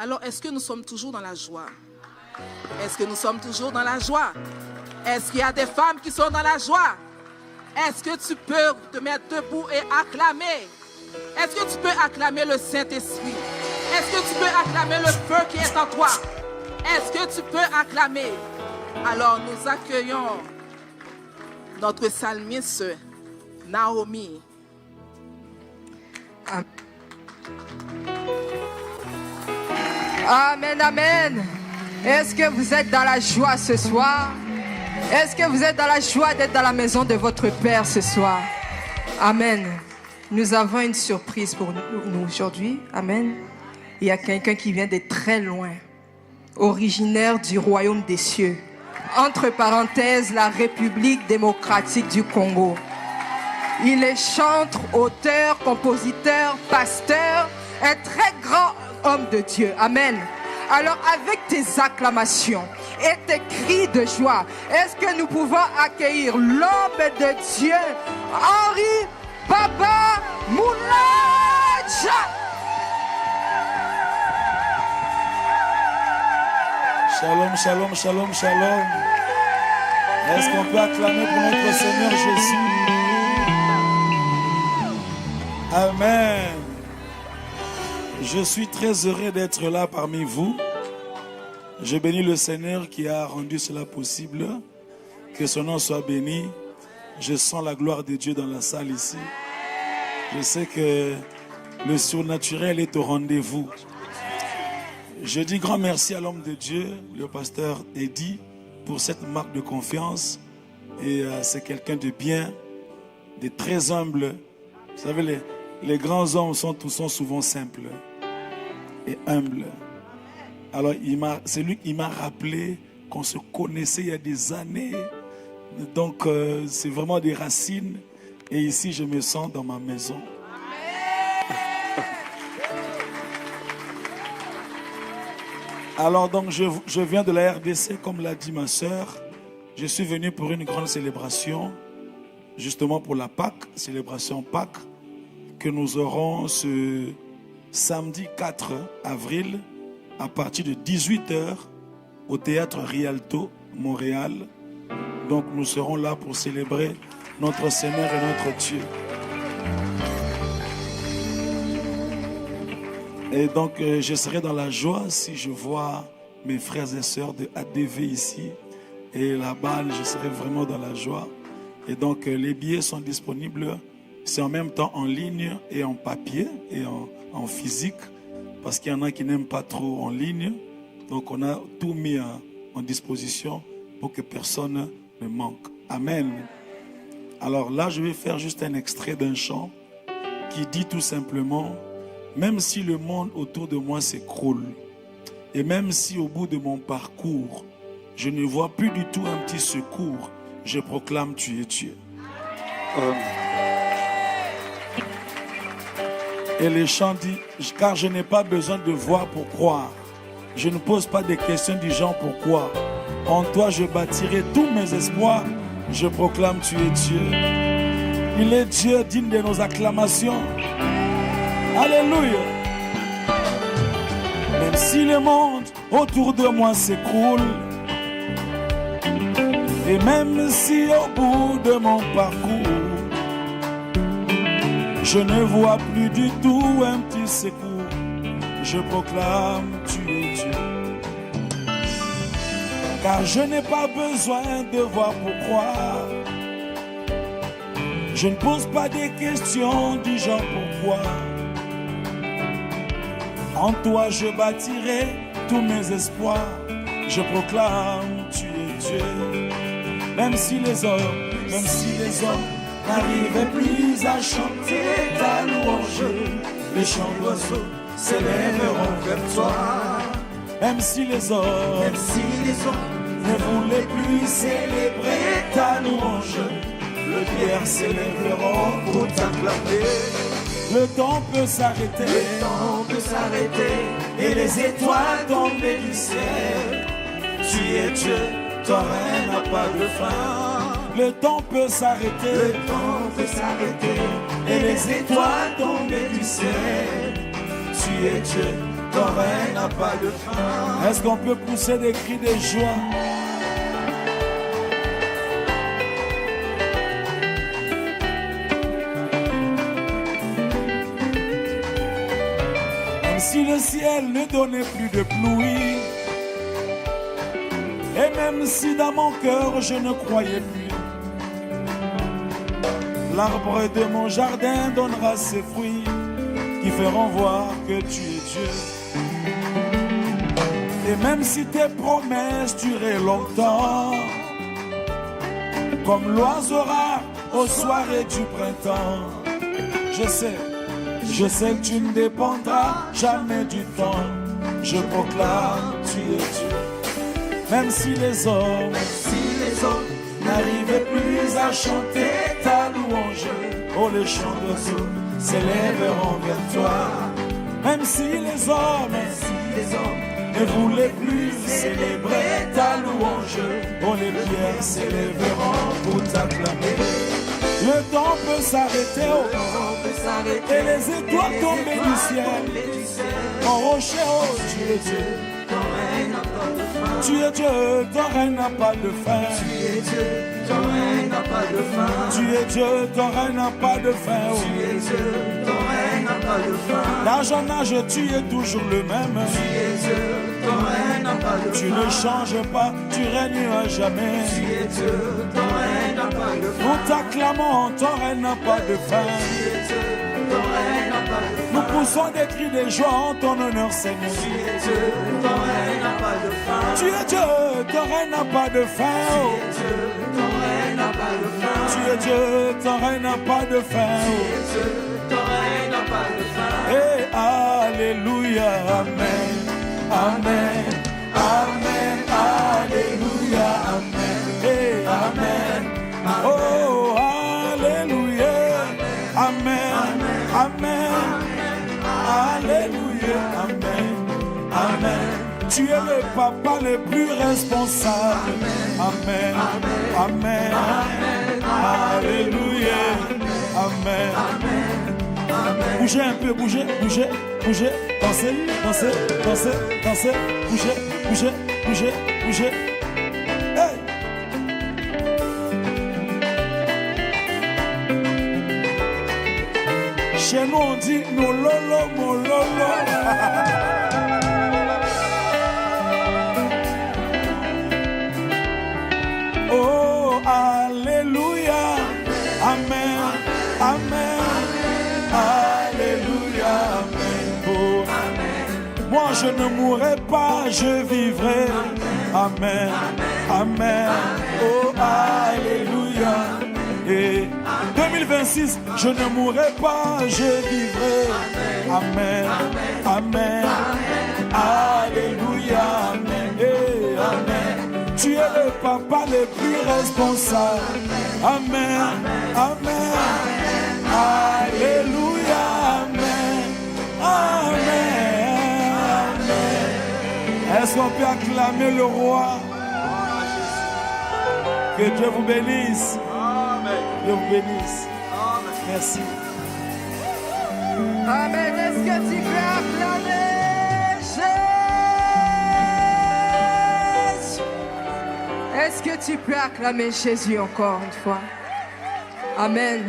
Alors, est-ce que nous sommes toujours dans la joie? Est-ce que nous sommes toujours dans la joie? Est-ce qu'il y a des femmes qui sont dans la joie? Est-ce que tu peux te mettre debout et acclamer? Est-ce que tu peux acclamer le Saint-Esprit? Est-ce que tu peux acclamer le feu qui est en toi? Est-ce que tu peux acclamer? Alors nous accueillons notre psalmiste Naomi. Amen, amen. Est-ce que vous êtes dans la joie ce soir? Est-ce que vous êtes dans la joie d'être dans la maison de votre Père ce soir? Amen. Nous avons une surprise pour nous aujourd'hui. Amen. Il y a quelqu'un qui vient de très loin, originaire du royaume des cieux. Entre parenthèses, la République démocratique du Congo. Il est chanteur, auteur, compositeur, pasteur, un très grand homme de Dieu. Amen. Alors avec tes acclamations et tes cris de joie, est-ce que nous pouvons accueillir l'homme de Dieu, Henri Baba Moulaja? Shalom, shalom, shalom, shalom. Est-ce qu'on peut acclamer pour notre Seigneur Jésus? Amen. Je suis très heureux d'être là parmi vous. Je bénis le Seigneur qui a rendu cela possible. Que son nom soit béni. Je sens la gloire de Dieu dans la salle ici. Je sais que le surnaturel est au rendez-vous. Je dis grand merci à l'homme de Dieu, le pasteur Eddy, pour cette marque de confiance. Et c'est quelqu'un de bien, de très humble. Vous savez, les grands hommes sont souvent simples et humbles. Alors, c'est lui qui m'a rappelé qu'on se connaissait il y a des années. Donc, c'est vraiment des racines. Et ici, je me sens dans ma maison. Alors, donc, je viens de la RDC, comme l'a dit ma sœur. Je suis venu pour une grande célébration, justement pour la Pâque, célébration Pâques, que nous aurons ce samedi 4 avril à partir de 18h au théâtre Rialto, Montréal. Donc nous serons là pour célébrer notre Seigneur et notre Dieu. Et donc je serai dans la joie si je vois mes frères et sœurs de ADV ici. Et là-bas, je serai vraiment dans la joie. Et donc les billets sont disponibles. C'est en même temps en ligne et en papier et en physique. Parce qu'il y en a qui n'aiment pas trop en ligne. Donc on a tout mis en disposition pour que personne ne manque. Amen. Alors là, je vais faire juste un extrait d'un chant qui dit tout simplement: même si le monde autour de moi s'écroule, et même si au bout de mon parcours, je ne vois plus du tout un petit secours, je proclame tu es Dieu. Et le chant dit: car je n'ai pas besoin de voir pour croire. Je ne pose pas des questions du genre pourquoi. En toi je bâtirai tous mes espoirs. Je proclame tu es Dieu. Il est Dieu digne de nos acclamations. Alléluia. Même si le monde autour de moi s'écroule, et même si au bout de mon parcours, je ne vois plus du tout un petit secours, je proclame tu es Dieu. Car je n'ai pas besoin de voir pour croire. Je ne pose pas des questions du genre pourquoi. En toi je bâtirai tous mes espoirs. Je proclame tu es Dieu. Même si les hommes n'arrivaient plus à chanter ta louange, les chants d'oiseaux s'élèveront vers toi. Même si les hommes ne voulaient plus célébrer ta louange, les pierres s'élèveront pour t'acclamer. Le temps peut s'arrêter, et les étoiles tomber du ciel. Tu es Dieu, ton règne n'a pas de fin. Le temps peut s'arrêter, et les étoiles tomber du ciel. Tu es Dieu, ton règne n'a pas de fin. Est-ce qu'on peut pousser des cris de joie? Même si le ciel ne donnait plus de pluie, et même si dans mon cœur je ne croyais plus, l'arbre de mon jardin donnera ses fruits qui feront voir que tu es Dieu. Et même si tes promesses duraient longtemps, comme l'oiseau rare aux soirées du printemps, je sais que tu ne dépendras jamais du temps. Je proclame, tu es Dieu. Même si les hommes n'arrivaient plus à chanter ta louange, oh les chants d'oiseaux s'élèveront vers toi. Même si les hommes ne voulaient plus célébrer ta louange, oh les pierres s'élèveront pour t'acclamer. Le temps peut s'arrêter, et les étoiles tomber du ciel. Mon rocher, oh tu es Dieu. Tu es Dieu, ton règne n'a pas de fin. Tu es Dieu, ton règne n'a pas de fin. Tu es Dieu, ton règne n'a pas de fin. Tu es Dieu, ton règne n'a pas de fin. D'âge en âge, tu es toujours le même. Tu es Dieu, ton règne n'a pas de fin. Tu ne changes pas, tu règnes à jamais. Tu es Dieu, ton règne n'a pas de fin. Nous t'acclamons, ton règne n'a pas de fin. Tu es Dieu, ton règne n'a pas de fin. Nous poussons des cris de joie en ton honneur, Seigneur. Tu es Dieu, ton règne n'a pas de fin. Tu es Dieu, ton règne n'a pas de fin. Tu es Dieu, ton règne n'a pas de fin. Tu es Dieu, ton règne n'a pas de fin. Tu es Dieu, ton règne n'a pas de fin. Et alléluia, amen, amen, amen, alléluia, amen, et amen, oh alléluia, amen, amen, alléluia, amen, amen. Tu es le papa le plus responsable. Amen, amen, alléluia, amen. Bougez un peu, bougez, bougez, bougez, dansez, dansez, dansez, dansez, bougez, bougez, bougez, bougez. Hey! Chez nous on dit mololo, mololo. Oh, alléluia, amen, amen, alléluia, amen. Oh, amen. Moi je ne mourrai pas, je vivrai. Amen, amen, oh, alléluia. Et 2026, je ne mourrai pas, je vivrai. Amen, amen, alléluia, amen, et amen. Tu es le papa le plus responsable. Amen, amen, alléluia, amen, amen, amen. Est-ce qu'on peut acclamer le roi? Que Dieu vous bénisse. Dieu vous bénisse. Merci. Amen. Est-ce que tu peux acclamer Jésus? Est-ce que tu peux acclamer Jésus encore une fois? Amen.